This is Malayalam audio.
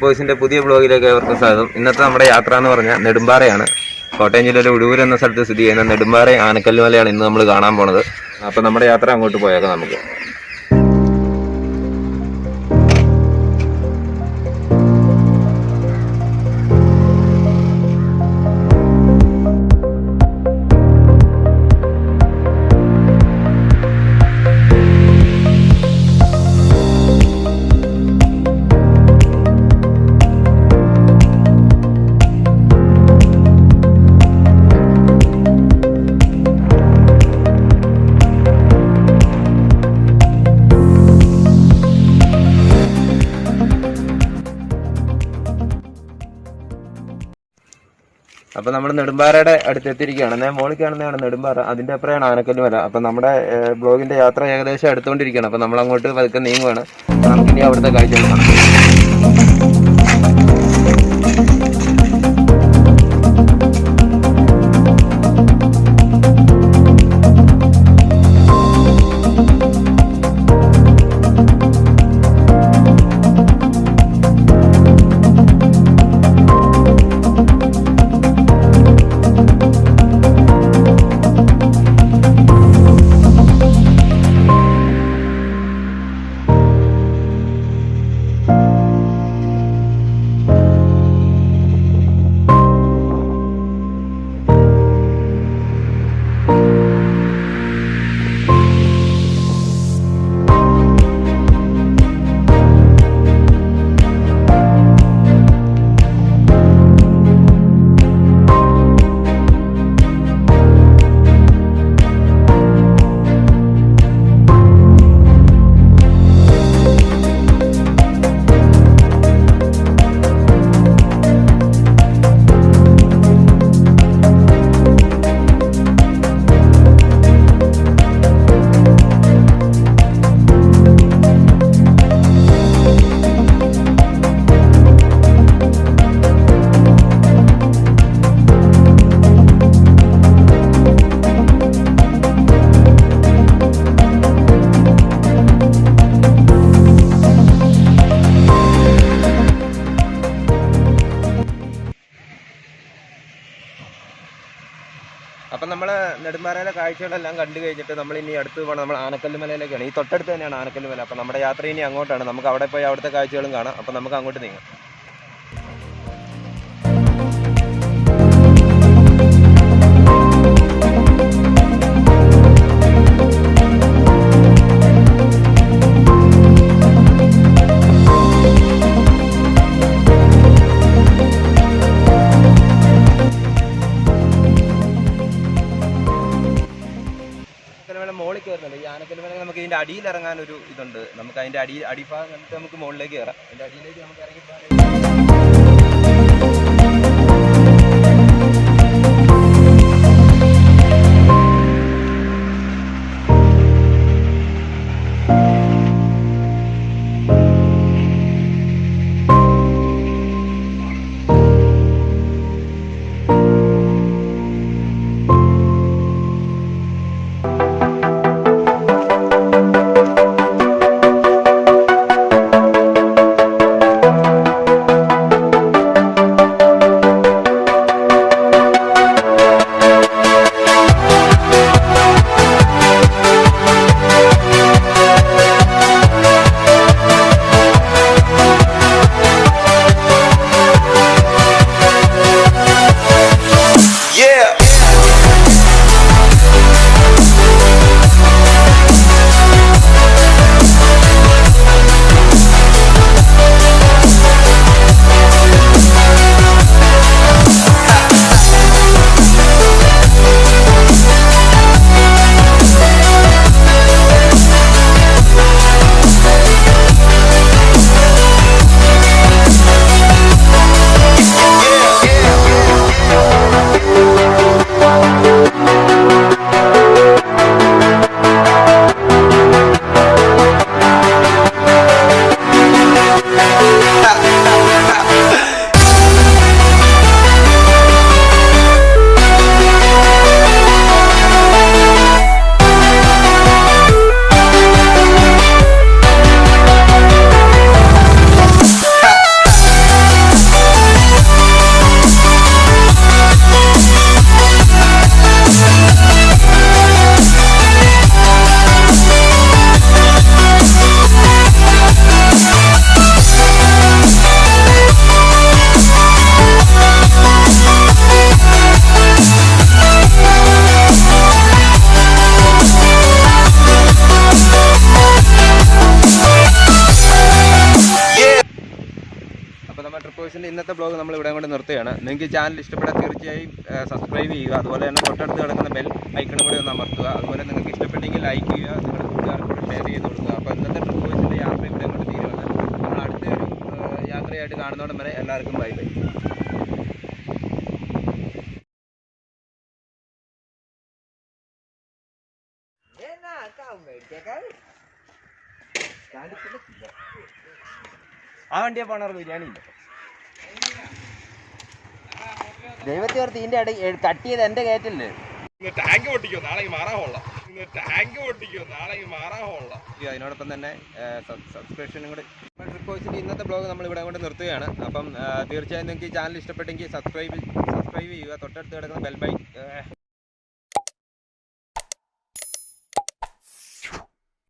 ബോയ്സിന്റെ പുതിയ ബ്ലോഗിലേക്ക് അവർക്ക് സ്വാഗതം. ഇന്നത്തെ നമ്മുടെ യാത്ര എന്ന് പറഞ്ഞാൽ നെടുമ്പാറയാണ്. കോട്ടയം ജില്ലയിലെ ഉഴൂർ എന്ന സ്ഥലത്ത് സ്ഥിതി ചെയ്യുന്ന നെടുമ്പാറ ആനക്കല്ല് മലയാണ് ഇന്ന് നമ്മൾ കാണാൻ പോണത്. അപ്പം നമ്മുടെ യാത്ര അങ്ങോട്ട് പോയേക്കാം നമുക്ക്. അപ്പൊ നമ്മൾ നെടുമ്പാറയുടെ അടുത്ത് എത്തിയിരിക്കുകയാണ്. ഞാൻ മോളിൽ കാണുന്നതാണ് നെടുമ്പാറ, അതിന്റെ അപ്പുറമാണ് ആനക്കല്ല് മല. അപ്പൊ നമ്മുടെ ബ്ലോഗിന്റെ യാത്ര ഏകദേശം അടുത്തുകൊണ്ടിരിക്കുകയാണ്. അപ്പൊ നമ്മൾ അങ്ങോട്ട് പതുക്കെ നീങ്ങുകയാണ്. നമുക്കിനി അവിടുത്തെ കാഴ്ചകൾ കാണാം. അപ്പം നമ്മൾ നെടുമ്പാറയിലെ കാഴ്ചകളെല്ലാം കണ്ടു കഴിഞ്ഞിട്ട് നമ്മൾ ഇനി അടുത്ത് പോകണം. നമ്മൾ ആനക്കല്ല് മലയിലേക്കാണ്. ഈ തൊട്ടടുത്ത് തന്നെയാണ് ആനക്കല്ല് മല. അപ്പം നമ്മുടെ യാത്ര ഇനി അങ്ങോട്ടാണ്. നമുക്ക് അവിടെ പോയി അവിടുത്തെ കാഴ്ചകളും കാണാം. അപ്പം നമുക്ക് അങ്ങോട്ട് നീങ്ങാം. മോളിൽ കയറുന്നുണ്ട്. ഈ ആനക്കല്ല് മല നമുക്ക് ഇതിന്റെ അടിയിൽ ഇറങ്ങാൻ ഒരു ഇതുണ്ട്. നമുക്ക് അതിന്റെ അടിഭാഗം കണ്ടിട്ട് നമുക്ക് മുകളിലേക്ക് കയറാം. അതിന്റെ അടിയിലേക്ക് നമുക്ക് ഇറങ്ങി ഇന്നത്തെ ബ്ലോഗ് നമ്മൾ ഇവിടെ കൊണ്ട് നിർത്തുകയാണ്. നിങ്ങൾക്ക് ഈ ചാനൽ ഇഷ്ടപ്പെട്ടാൽ തീർച്ചയായും സബ്സ്ക്രൈബ് ചെയ്യുക. അതുപോലെ തന്നെ തൊട്ടടുത്ത് കിടക്കുന്ന ബെൽ ഐക്കണും കൂടി ഒന്ന് അമർത്തുക. അതുപോലെ നിങ്ങൾക്ക് ഇഷ്ടപ്പെട്ടെങ്കിൽ ലൈക്ക് ചെയ്യുക, നിങ്ങളുടെ കൂട്ടുകാർക്ക് കൂടി ഷെയർ ചെയ്ത് കൊടുക്കുക. അപ്പോൾ ഇന്നത്തെ ട്രിപ്പ് ബോയ്സിൻ്റെ യാത്ര ഇവിടെ കൊണ്ട് തീരുവാണ്. നമ്മൾ അടുത്തൊരു യാത്രയായിട്ട് കാണുന്നോടം വരെ എല്ലാവർക്കും ബൈ ബൈ. ആ വണ്ടിയെ പോണവർക്ക് ബിരിയാണി ഇല്ല. ദൈവത്തെ ഓർത്ത് ഇതിന്റെ ഇടയിൽ കട്ട് ചെയ്ത് എന്റെ കയറ്റല്ലേ. ടാങ്ക് പൊട്ടിക്കോ നാളെ മാറാഹോളാം. അതിനോടൊപ്പം തന്നെ സബ്സ്ക്രിപ്ഷനും കൂടി. ട്രിപ്പ് ബോയ്സിന്റെ ഇന്നത്തെ ബ്ലോഗ് നമ്മൾ ഇവിടെ കൊണ്ട് നിർത്തുകയാണ്. അപ്പം തീർച്ചയായും നിങ്ങൾക്ക് ഈ ചാനൽ ഇഷ്ടപ്പെട്ടെങ്കിൽ സബ്സ്ക്രൈബ് ചെയ്യുക. തൊട്ടടുത്ത് കിടക്കുന്ന ബെൽ ബൈ